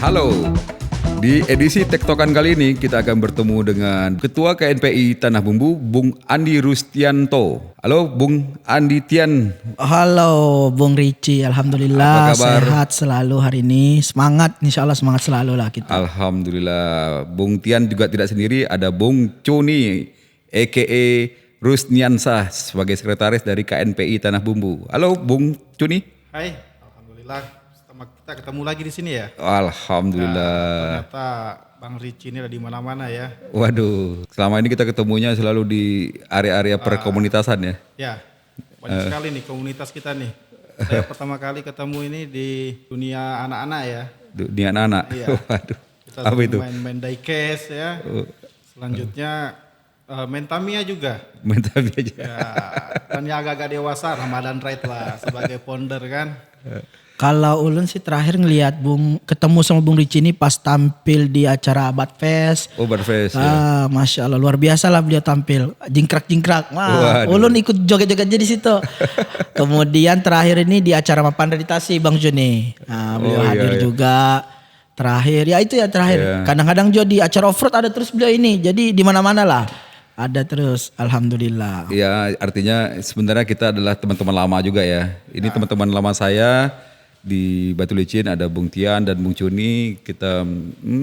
Halo, di edisi Tektokan kali ini kita akan bertemu dengan Ketua KNPI Tanah Bumbu, Bung Andi Rustianto. Halo Bung Andi Tian. Halo Bung Ricci, Alhamdulillah Apa kabar? sehat selalu hari ini. Semangat, insya Allah semangat selalu lah kita. Alhamdulillah. Bung Tian juga tidak sendiri, ada Bung Cuni a.k.a. Rusniansah sebagai sekretaris dari KNPI Tanah Bumbu. Halo Bung Cuni. Hai, alhamdulillah kita ketemu lagi di sini ya. Alhamdulillah. Ternyata Bang Ricci ini ada di mana-mana ya. Waduh, selama ini kita ketemunya selalu di area-area perkomunitasan ya. Ya, banyak sekali nih komunitas kita nih. Saya pertama kali ketemu ini di dunia anak-anak ya. Dunia anak. Iya. Waduh. Kita Apa itu? main diecast ya. Selanjutnya main Tamiya juga. Minta aja. Ya, dan yang agak-agak dewasa Ramadan Ride lah sebagai founder kan. Kalau ulun sih terakhir ngelihat ketemu sama Bung Ricci ini pas tampil di acara Abad Fest. Oh, Barfest ya. Masya Allah luar biasa lah beliau tampil, jingkrak-jingkrak. Wah, Waduh. ulun ikut joget-joget aja di situ. Kemudian terakhir ini di acara Mapan Meditasi Bang Joni. Beliau Oh, iya, hadir iya. juga. Terakhir ya itu ya terakhir. Iya. Kadang-kadang juga di acara off-road ada terus beliau ini. Jadi di mana-mana lah. Ada terus, alhamdulillah. Ya, artinya sebenarnya kita adalah teman-teman lama juga ya. Ini teman-teman lama saya di Batu Licin, ada Bung Tian dan Bung Cuni. Kita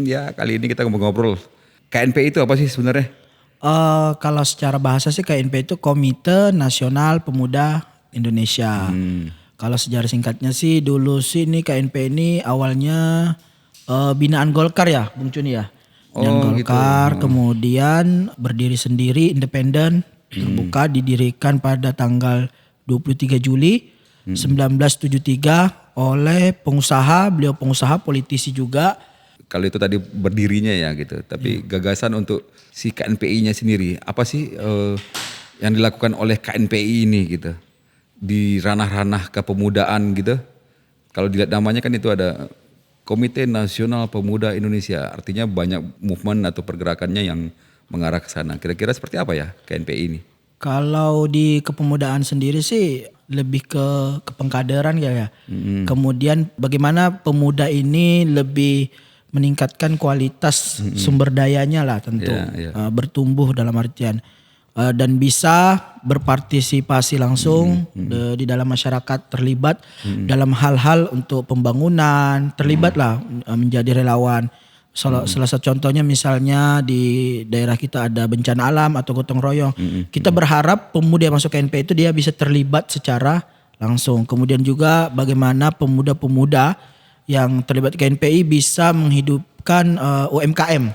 ya kali ini kita ngobrol. KNPI itu apa sih sebenarnya? Kalau secara bahasa sih KNP itu Komite Nasional Pemuda Indonesia. Kalau sejarah singkatnya sih dulu sih ini KNP ini awalnya binaan Golkar ya, Bung Cuni ya. Binaan Golkar, kemudian berdiri sendiri, independen, terbuka, didirikan pada tanggal 23 Juli 1973 oleh pengusaha, beliau pengusaha politisi juga. Kalau itu tadi berdirinya ya gitu. Tapi gagasan untuk si KNPI-nya sendiri, apa sih yang dilakukan oleh KNPI ini gitu? Di ranah-ranah kepemudaan gitu. Kalau dilihat namanya kan itu ada Komite Nasional Pemuda Indonesia. Artinya banyak movement atau pergerakannya yang mengarah ke sana. Kira-kira seperti apa ya KNPI ini? Kalau di kepemudaan sendiri sih lebih ke pengkaderan ya. Kemudian bagaimana pemuda ini lebih meningkatkan kualitas sumber dayanya lah tentu. Bertumbuh dalam artian dan bisa berpartisipasi langsung di dalam masyarakat, terlibat dalam hal-hal untuk pembangunan, terlibat lah menjadi relawan. Salah satu contohnya misalnya di daerah kita ada bencana alam atau gotong royong. Kita berharap pemuda yang masuk KNP itu dia bisa terlibat secara langsung. Kemudian juga bagaimana pemuda-pemuda yang terlibat KNPI bisa menghidupkan UMKM.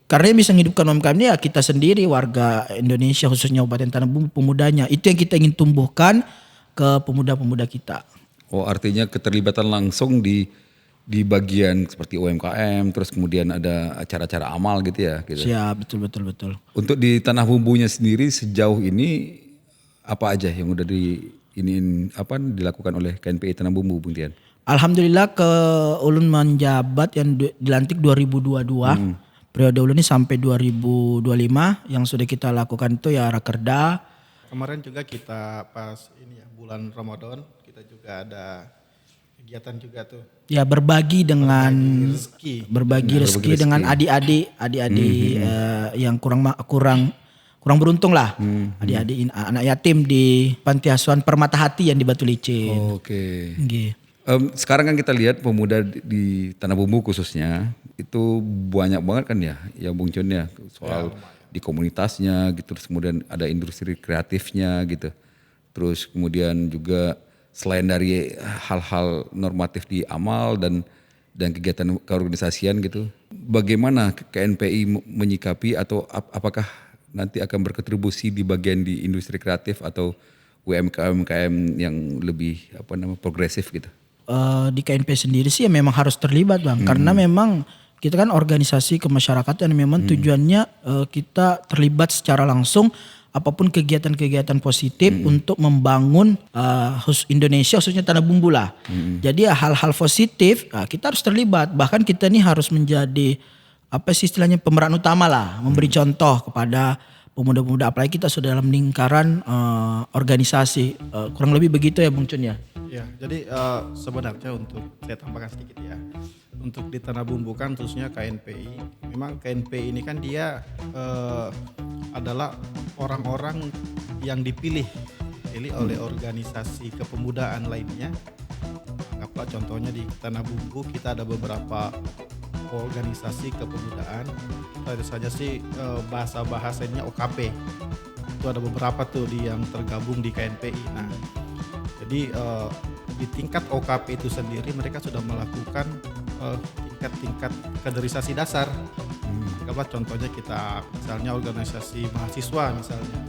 Karena yang bisa menghidupkan UMKM ini ya kita sendiri warga Indonesia khususnya Kabupaten Tanah Bumbu pemudanya. Itu yang kita ingin tumbuhkan ke pemuda-pemuda kita. Oh, artinya keterlibatan langsung di bagian seperti UMKM, terus kemudian ada acara-acara amal gitu ya. Gitu. Siap, betul. Untuk di Tanah Bumbunya sendiri sejauh ini apa aja yang udah dilakukan oleh KNPI Tanah Bumbu, Bung Tian? Alhamdulillah ulun menjabat yang dilantik 2022. Periode ulun ini sampai 2025 yang sudah kita lakukan itu ya Rakerda. Kemarin juga kita pas ini ya bulan Ramadan kita juga ada kegiatan juga tuh. Ya berbagi Berbagi rezeki dengan adik-adik yang kurang beruntung lah. Adik-adik anak yatim di Panti Asuhan Permata Hati yang di Batu Licin. Oke. Gitu. Sekarang kan kita lihat pemuda di Tanah Bumbu khususnya itu banyak banget kan ya Bung Con ya soal di komunitasnya gitu, terus kemudian ada industri kreatifnya gitu, terus kemudian juga selain dari hal-hal normatif di amal dan kegiatan keorganisasian gitu, bagaimana KNPI menyikapi atau apakah nanti akan berkontribusi di bagian di industri kreatif atau UMKM yang lebih progresif gitu? Di KNP sendiri sih ya memang harus terlibat Bang, karena memang kita kan organisasi kemasyarakatan yang memang tujuannya kita terlibat secara langsung apapun kegiatan-kegiatan positif untuk membangun Indonesia khususnya Tanah Bumbu lah. Jadi ya hal-hal positif kita harus terlibat, bahkan kita ini harus menjadi istilahnya pemeran utama lah, memberi contoh kepada pemuda-pemuda, apalagi kita sudah dalam lingkaran organisasi, kurang lebih begitu ya Bung Cun ya. Ya, jadi sebenarnya untuk saya tambahkan sedikit ya. untuk di Tanah Bumbu kan khususnya KNPI. Memang KNPI ini kan dia adalah orang-orang yang dipilih oleh organisasi kepemudaan lainnya. Anggaplah contohnya di Tanah Bumbu kita ada beberapa organisasi kepemudaan. Ada saja sih bahasa-bahasanya OKP. Itu ada beberapa tuh yang tergabung di KNPI. Nah, jadi di tingkat OKP itu sendiri mereka sudah melakukan tingkat-tingkat kaderisasi dasar. Anggaplah contohnya kita misalnya organisasi mahasiswa misalnya.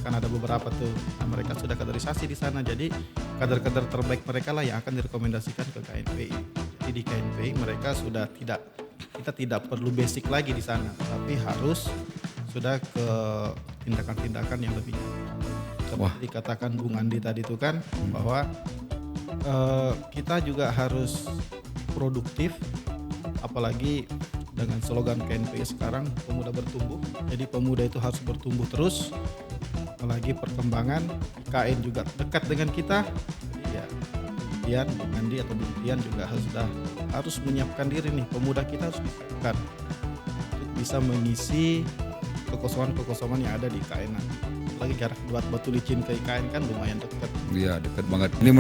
Kan ada beberapa tuh, nah, mereka sudah kaderisasi di sana. Jadi kader-kader terbaik mereka lah yang akan direkomendasikan ke KNPI. Jadi di KNPI mereka sudah kita tidak perlu basic lagi di sana, tapi harus sudah ke tindakan-tindakan yang lebih. Seperti dikatakan Bung Andi tadi itu kan bahwa kita juga harus produktif, apalagi dengan slogan KNPI sekarang pemuda bertumbuh. Jadi pemuda itu harus bertumbuh terus. Apalagi perkembangan IKN juga dekat dengan kita. Jadi ya Tian, Bung Andi atau Bung Tian juga harus menyiapkan diri nih. Pemuda kita harus disiapkan untuk bisa mengisi kekosongan-kekosongan yang ada di IKN. Apalagi jarak buat Batu Licin ke IKN kan lumayan dekat. Iya, dekat banget. Ini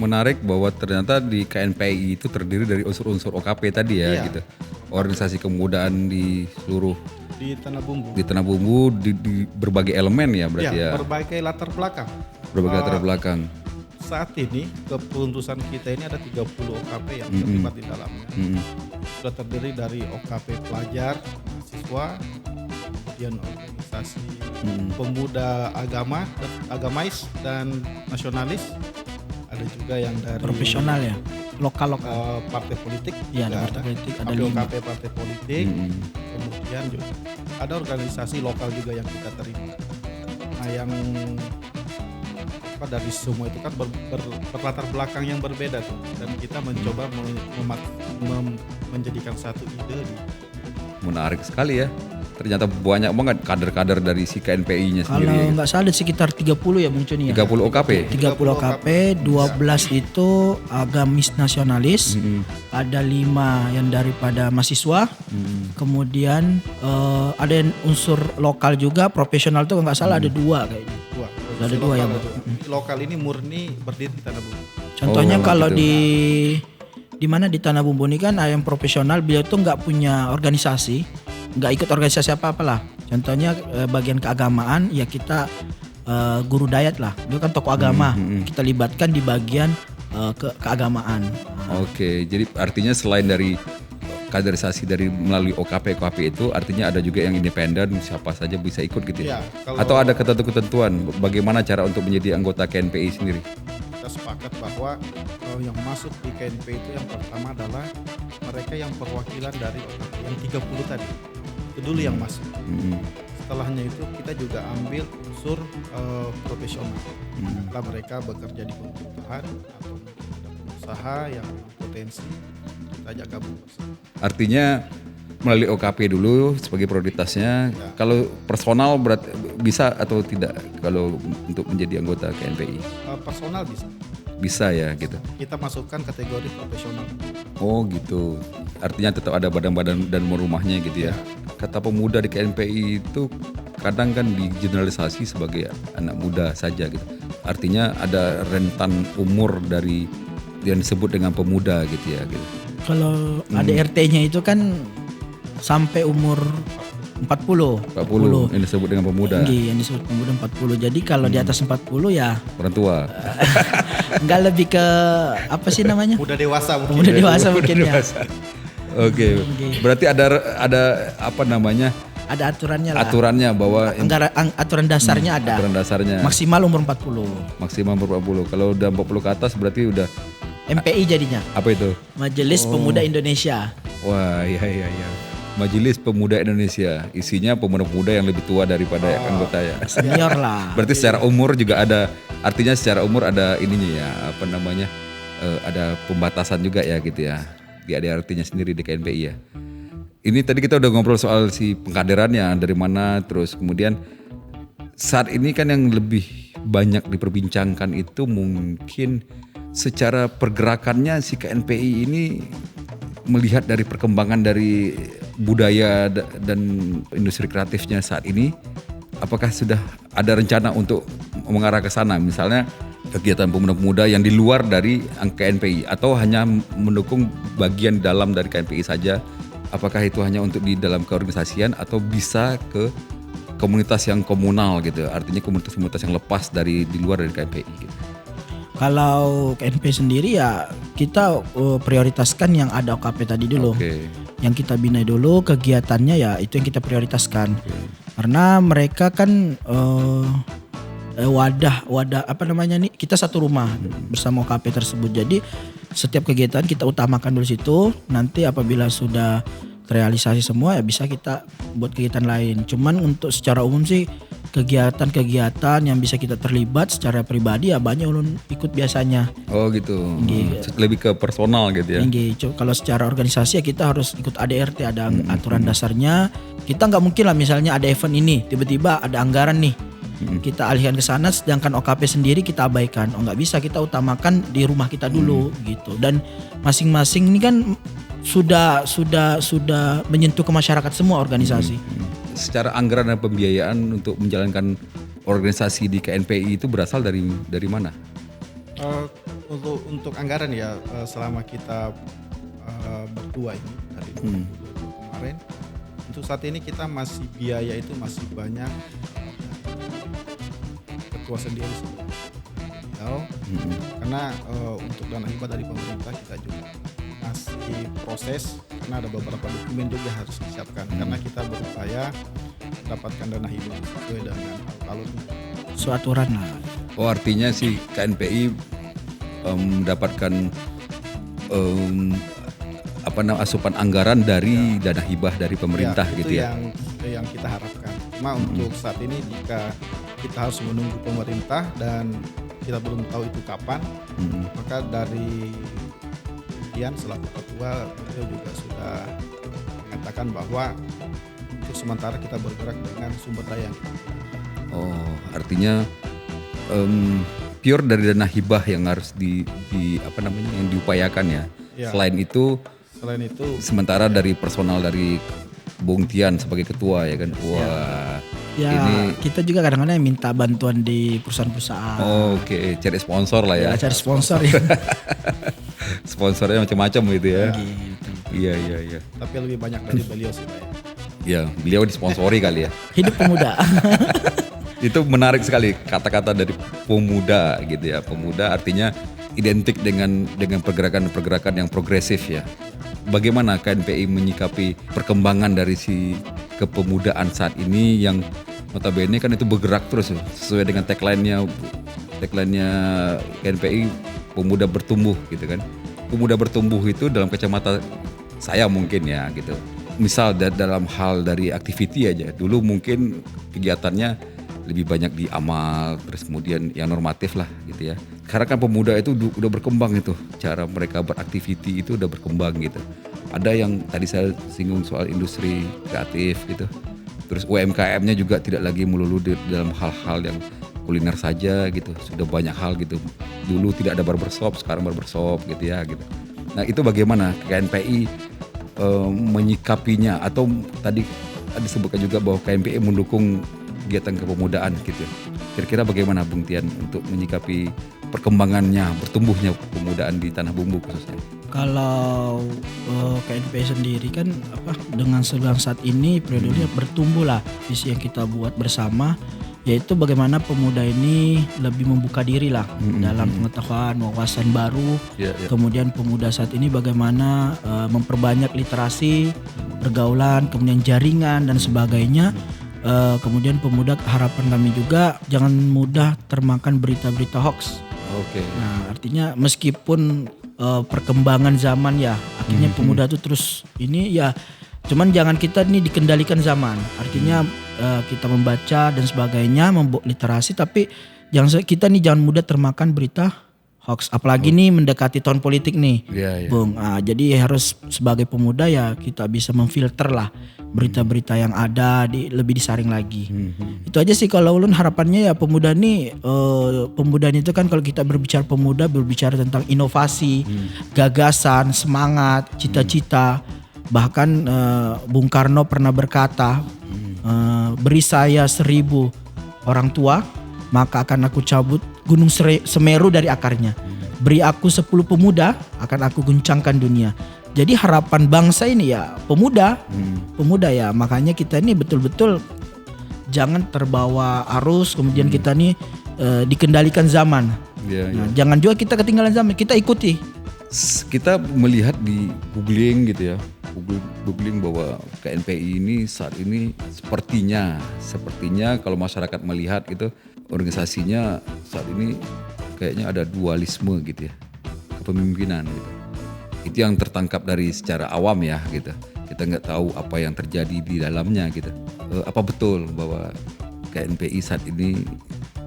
menarik bahwa ternyata di KNPI itu terdiri dari unsur-unsur OKP tadi ya, Iya. gitu. Organisasi kemudaan di seluruh Di Tanah Bumbu. di Tanah Bumbu di berbagai elemen ya berarti ya. Berbagai latar belakang. Berbagai latar belakang. Saat ini kepengurusan kita ini ada 30 OKP yang terlibat di dalamnya. Sudah terdiri dari OKP pelajar, mahasiswa, kemudian organisasi pemuda agamais dan nasionalis. Ada juga yang dari Profesional ya, lokal. partai politik. Iya, juga ada partai politik, ada OKP partai politik. Kemudian juga ada organisasi lokal juga yang kita terima. Nah, yang dari semua itu kan berlatar belakang yang berbeda tuh, dan kita mencoba menjadikan satu ide. Menarik sekali ya. Ternyata banyak banget kader-kader dari si KNPI-nya Kalau sendiri. nggak salah ada sekitar 30 ya Bung Cuni ya. 30 OKP. 30 OKP, 12 itu agamis nasionalis, ada 5 yang daripada mahasiswa, kemudian ada yang unsur lokal juga, profesional tuh nggak salah ada 2 kayaknya. Ada 2 ya, Bu. Lokal ini murni berdiri di Tanah Bumbu. Contohnya kalau gitu. di mana di Tanah Bumbu ini kan yang profesional, beliau tuh nggak punya organisasi, nggak ikut organisasi apa-apalah. Contohnya bagian keagamaan ya kita guru dayat lah, dia kan tokoh agama, kita libatkan di bagian keagamaan. Oke, jadi artinya selain dari kaderisasi dari melalui OKP itu artinya ada juga yang independen, siapa saja bisa ikut gitu ya? Iya, kalau- Atau ada ketentuan bagaimana cara untuk menjadi anggota KNPI sendiri? Kita sepakat bahwa yang masuk di KNP itu yang pertama adalah mereka yang perwakilan dari OKP yang 30 tadi. Itu dulu yang masuk. Setelahnya itu kita juga ambil unsur profesional. Setelah mereka bekerja di pemerintahan atau ada pengusaha yang potensi, kita ajak gabung bersama. Artinya melalui OKP dulu sebagai prioritasnya. Kalau personal bisa atau tidak kalau untuk menjadi anggota KNPI? Personal bisa. Bisa ya gitu. Kita masukkan kategori profesional. Oh gitu. Artinya tetap ada badan-badan dan rumahnya gitu ya. Kata pemuda di KNPI itu kadang kan digeneralisasi sebagai anak muda saja gitu. Artinya ada rentan umur dari yang disebut dengan pemuda gitu ya gitu. Kalau ADRT-nya itu kan sampai umur 40 yang disebut dengan pemuda. Tinggi, yang disebut pemuda 40. Jadi kalau di atas 40 ya Orang tua. enggak lebih ke apa sih namanya? Muda dewasa mungkin. Pemuda dewasa mungkin ya. Oke. Berarti ada apa namanya? Ada aturannya lah. Aturannya bahwa Aturan dasarnya ada. aturan dasarnya Maksimal umur 40. maksimal 40. Kalau udah 40 ke atas berarti udah MPI jadinya. apa itu? Majelis Pemuda Indonesia. Wah, iya. Majelis Pemuda Indonesia. Isinya pemuda-pemuda yang lebih tua daripada anggota ya. Senior lah. Berarti secara umur juga ada, artinya secara umur ada ininya ya, apa namanya, ada pembatasan juga ya gitu ya. Ada artinya sendiri di KNPI ya. Ini tadi kita udah ngobrol soal si pengkaderannya dari mana, terus kemudian saat ini kan yang lebih banyak diperbincangkan itu mungkin secara pergerakannya si KNPI ini melihat dari perkembangan dari budaya dan industri kreatifnya saat ini, apakah sudah ada rencana untuk mengarah ke sana, misalnya kegiatan pemuda-pemuda yang di luar dari KNPI atau hanya mendukung bagian dalam dari KNPI saja? Apakah itu hanya untuk di dalam keorganisasian atau bisa ke komunitas yang komunal gitu, artinya komunitas-komunitas yang lepas dari di luar dari KNPI gitu? Kalau KNPI sendiri ya kita prioritaskan yang ada OKP tadi dulu. Yang kita bina dulu kegiatannya ya itu yang kita prioritaskan. Karena mereka kan wadah apa namanya nih, kita satu rumah bersama OKP tersebut. Jadi setiap kegiatan kita utamakan dulu situ. Nanti apabila sudah terrealisasi semua ya bisa kita buat kegiatan lain. Cuman untuk secara umum sih kegiatan-kegiatan yang bisa kita terlibat secara pribadi ya banyak ulun ikut biasanya. Oh gitu. Lebih ke personal gitu ya. Kalau secara organisasi ya kita harus ikut ADRT, ada aturan dasarnya. Kita nggak mungkin lah misalnya ada event ini tiba-tiba ada anggaran nih. Kita alihkan ke sana, sedangkan OKP sendiri kita abaikan. Oh nggak bisa, kita utamakan di rumah kita dulu gitu. Dan masing-masing ini kan sudah menyentuh ke masyarakat semua organisasi. Secara anggaran dan pembiayaan untuk menjalankan organisasi di KNPI itu berasal dari mana? Untuk anggaran ya selama kita berdua ini dari kemarin, untuk saat ini kita masih biaya itu masih banyak ketua sendiri karena untuk dana hibah dari pemerintah kita juga masih proses karena ada beberapa dokumen juga harus disiapkan karena kita berupaya mendapatkan dana hibah sesuai dengan alur aturan lah. Oh artinya si KNPI mendapatkan asupan anggaran dari dana hibah dari pemerintah ya, gitu ya. Itu yang kita harapkan. Cuma untuk saat ini jika kita harus menunggu pemerintah dan kita belum tahu itu kapan, maka dari selaku ketua beliau juga sudah mengatakan bahwa untuk sementara kita bergerak dengan sumber daya. Oh, artinya pure dari dana hibah yang harus yang diupayakan ya. Selain itu sementara dari personal dari Bung Tian sebagai ketua ya kan. Wah. Ya, kita juga kadang-kadang minta bantuan di perusahaan-perusahaan. Oke, cari sponsor lah ya. Cari sponsor ya. Sponsornya macam-macam gitu ya. Gitu. Iya. Tapi lebih banyak dari beliau sih Pak. Ya, beliau disponsori kali ya. Hidup pemuda. Itu menarik sekali kata-kata dari pemuda gitu ya. Pemuda artinya identik dengan pergerakan-pergerakan yang progresif ya. Bagaimana KNPI menyikapi perkembangan dari si kepemudaan saat ini yang notabene kan itu bergerak terus sesuai dengan tagline-nya KNPI, pemuda bertumbuh gitu kan. Pemuda bertumbuh itu dalam kacamata saya mungkin ya gitu. Misal dalam hal dari activity aja, dulu mungkin kegiatannya lebih banyak di amal, terus kemudian yang normatif lah gitu ya. Karena kan pemuda itu udah berkembang itu, cara mereka beraktiviti itu udah berkembang gitu. Ada yang tadi saya singgung soal industri kreatif gitu. Terus UMKM-nya juga tidak lagi melulu dalam hal-hal yang kuliner saja gitu. Sudah banyak hal gitu. Dulu tidak ada barbershop, sekarang barbershop gitu ya gitu. Nah itu bagaimana KNPI menyikapinya, atau tadi disebutkan juga bahwa KNPI mendukung kegiatan kepemudaan gitu. Kira-kira bagaimana Bung Tian untuk menyikapi perkembangannya, bertumbuhnya kepemudaan di Tanah Bumbu khususnya? Kalau KNPI sendiri kan dengan sedang saat ini periodenya bertumbuh lah, visi yang kita buat bersama yaitu bagaimana pemuda ini lebih membuka diri lah dalam pengetahuan, wawasan baru. Kemudian pemuda saat ini bagaimana memperbanyak literasi, pergaulan, kemudian jaringan dan sebagainya. Kemudian pemuda, harapan kami juga jangan mudah termakan berita-berita hoax. Nah artinya meskipun perkembangan zaman ya akhirnya pemuda itu terus ini ya, cuman jangan kita nih dikendalikan zaman. Artinya kita membaca dan sebagainya, membuat literasi, tapi kita nih jangan mudah termakan berita hoax. Apalagi nih mendekati tahun politik nih, Bung. Jadi harus sebagai pemuda ya kita bisa memfilter lah berita-berita yang ada lebih disaring lagi. Itu aja sih kalau ulun harapannya ya pemuda nih, pemuda itu kan kalau kita berbicara pemuda berbicara tentang inovasi, gagasan, semangat, cita-cita. Bahkan Bung Karno pernah berkata, beri saya 1000 orang tua, maka akan aku cabut Gunung Semeru dari akarnya. Beri aku 10 pemuda, akan aku guncangkan dunia. Jadi harapan bangsa ini ya pemuda, pemuda ya. Makanya kita ini betul-betul jangan terbawa arus, kemudian kita nih dikendalikan zaman. Nah, jangan juga kita ketinggalan zaman, kita ikuti. Kita melihat di googling gitu ya, googling bahwa KNPI ini saat ini sepertinya kalau masyarakat melihat gitu organisasinya saat ini kayaknya ada dualisme gitu ya, kepemimpinan gitu. Itu yang tertangkap dari secara awam ya gitu. Kita nggak tahu apa yang terjadi di dalamnya gitu. Apa betul bahwa KNPI saat ini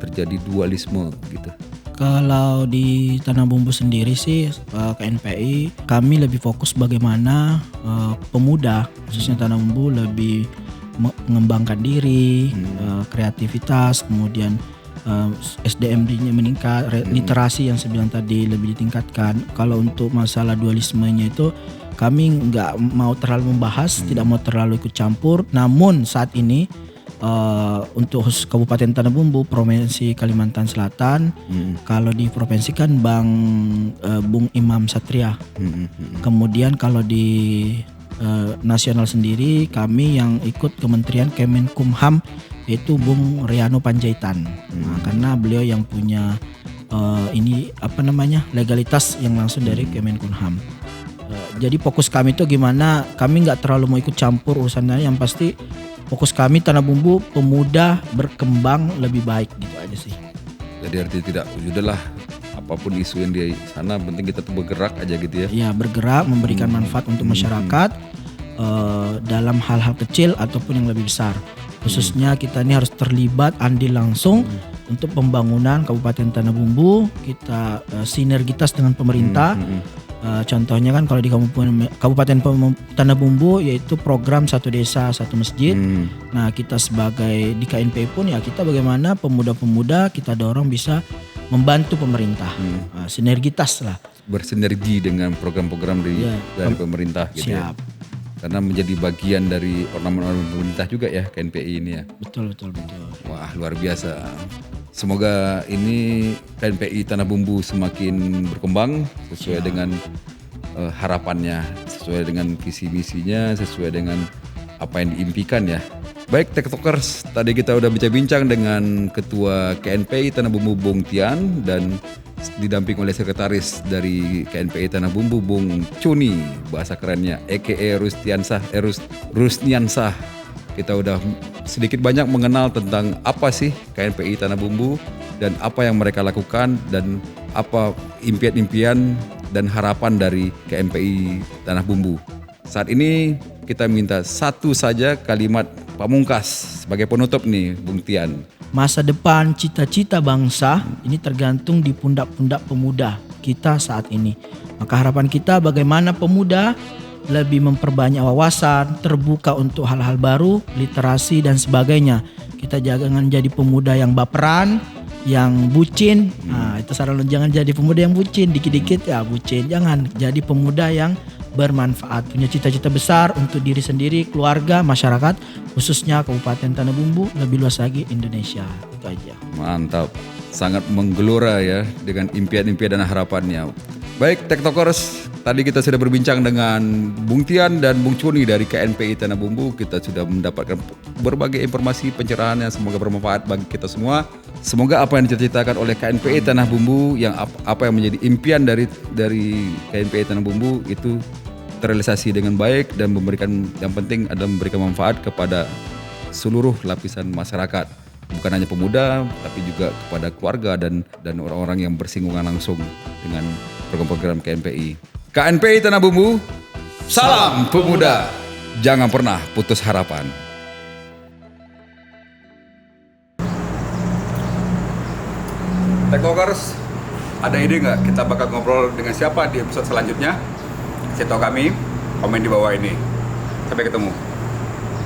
terjadi dualisme gitu? Kalau di Tanah Bumbu sendiri sih KNPI kami lebih fokus bagaimana pemuda khususnya Tanah Bumbu lebih mengembangkan diri, kreativitas, kemudian SDM-nya meningkat, literasi yang saya bilang tadi lebih ditingkatkan. Kalau untuk masalah dualismenya itu kami nggak mau terlalu membahas, tidak mau terlalu ikut campur. Namun saat ini untuk Kabupaten Tanah Bumbu, Provinsi Kalimantan Selatan, kalau di provinsi kan Bung Imam Satria. Kemudian kalau di nasional sendiri kami yang ikut Kementerian Kemenkumham yaitu Bung Riano Panjaitan. Nah, karena beliau yang punya legalitas yang langsung dari Kemenkumham. Jadi fokus kami itu gimana, kami nggak terlalu mau ikut campur urusannya, yang pasti fokus kami Tanah Bumbu pemuda berkembang lebih baik gitu aja sih. Jadi artinya tidak, udahlah apapun isu yang di sana penting kita tuh bergerak aja gitu ya. Iya, bergerak memberikan manfaat untuk masyarakat dalam hal-hal kecil ataupun yang lebih besar. Khususnya kita ini harus terlibat andil langsung untuk pembangunan Kabupaten Tanah Bumbu. Kita sinergitas dengan pemerintah. Contohnya kan kalau di Kabupaten Tanah Bumbu yaitu program satu desa satu masjid. Nah kita sebagai di KNPI pun ya kita bagaimana pemuda-pemuda kita dorong bisa membantu pemerintah. Sinergitas lah. Bersinergi dengan program-program dari pemerintah gitu. Siap. Ya. Karena menjadi bagian dari ornamen-ornamen pemerintah juga ya KNPI ini ya. Betul. Wah luar biasa. Semoga ini KNPI Tanah Bumbu semakin berkembang sesuai dengan harapannya, sesuai dengan visi misinya, sesuai dengan apa yang diimpikan ya. Baik TikTokers, tadi kita udah bincang-bincang dengan Ketua KNPI Tanah Bumbu Bung Tian dan didamping oleh Sekretaris dari KNPI Tanah Bumbu Bung Cuni, bahasa kerennya a.k.a. Rusniansah. Kita udah sedikit banyak mengenal tentang apa sih KNPI Tanah Bumbu dan apa yang mereka lakukan dan apa impian-impian dan harapan dari KNPI Tanah Bumbu. Saat ini kita minta satu saja kalimat pamungkas sebagai penutup nih Bung Tian. Masa depan cita-cita bangsa ini tergantung di pundak-pundak pemuda kita saat ini. Maka harapan kita bagaimana pemuda lebih memperbanyak wawasan, terbuka untuk hal-hal baru, literasi dan sebagainya. Kita jangan jadi pemuda yang baperan, yang bucin. Nah, itu saran jangan jadi pemuda yang bucin, dikit-dikit ya bucin. Jangan jadi pemuda yang bermanfaat, punya cita-cita besar untuk diri sendiri, keluarga, masyarakat, khususnya Kabupaten Tanah Bumbu, lebih luas lagi Indonesia. Itu aja. Mantap, sangat menggelora ya dengan impian-impian dan harapannya. Baik TikTokers, tadi kita sudah berbincang dengan Bung Tian dan Bung Cuni dari KNPI Tanah Bumbu. Kita sudah mendapatkan berbagai informasi pencerahan yang semoga bermanfaat bagi kita semua. Semoga apa yang dicita-citakan oleh KNPI Tanah Bumbu, yang apa yang menjadi impian dari KNPI Tanah Bumbu itu terrealisasi dengan baik dan yang penting adalah memberikan manfaat kepada seluruh lapisan masyarakat, bukan hanya pemuda tapi juga kepada keluarga dan orang-orang yang bersinggungan langsung dengan program-program KNPI. KNPI Tanah Bumbu, salam pemuda, jangan pernah putus harapan. TikTokers, ada ide nggak kita bakal ngobrol dengan siapa di episode selanjutnya? Kasih tahu kami, komen di bawah ini. Sampai ketemu.